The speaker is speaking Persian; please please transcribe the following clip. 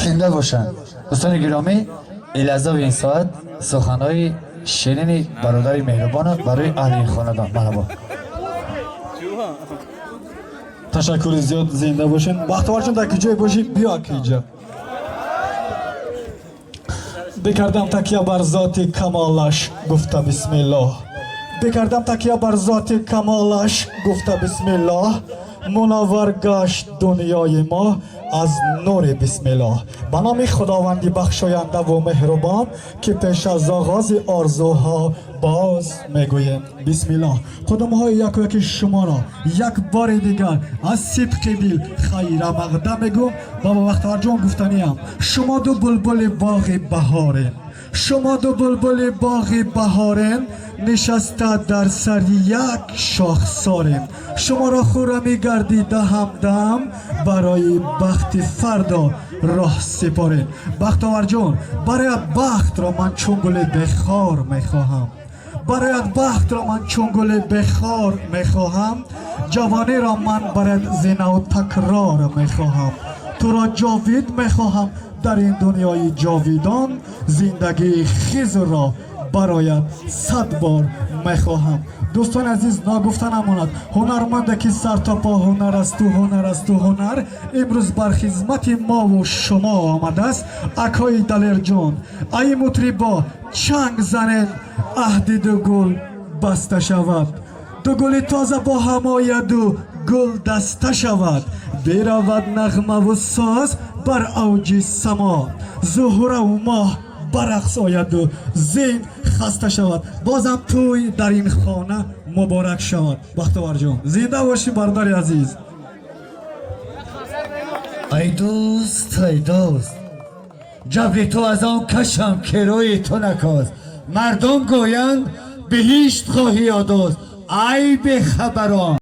زنده باشند. دوستان گرامی، الازا و این ساعت سخنهای شیرین برادر مهربان برای اهل این خاندان. مرحبا. تشکر زیاد. زنده باشین. بختیار جان در کجای باشی بیا که اینجا. بکردم تکیه بر ذات کمالش گفته بسم الله. بکردم تکیه بر ذات کمالش گفته بسم الله. منور گشت دنیای ما از نور بسم الله. به نام خداوندی بخشاینده و مهربان که پیش از آغاز آرزوها باز میگویم بسم الله. خودم های یک و یک شما را یک بار دیگر از صدق دل خیر مقدم میگم. بابا بختیار جان گفتنیم شما دو بلبل باغ بهارین، شما دو بلبل باغ بهارین نشسته در سر یک شاخسارین. شما را خورا میگردیده همدم برای بخت فردا راه سپارین. بختیار جان برایت بخت را من چون گل بخار میخواهم، برایت بخت را من چون گل بخار میخواهم. جوانی را من برایت زینه و تکرار میخواهم. تو را جاوید میخواهم در این دنیای جاویدان. زندگی خیز را برایت 100 بار میخواهم. دوستان عزیز نگفته نماند هنرمند که سر تا پا هنر است و هنر است و هنر امروز بر خدمت ما و شما آمده است. اکای دلیر جان ای مطربا چنگ زنین عهد دو گل بسته شود. دو گل تازه با هم آید و گل دسته شود. برود نغمه و ساز بر اوج سما. زهره و ماه برقص آید و زین خسته شود. بازم توی در این خانه مبارک شود. بختیار جان زنده باشی برادر عزیز. ای دوست ای دوست، جبر تو از آن کشم که روی تو نکاست. مردم گویند بهشت خواهی یا دوست، ای به خبران.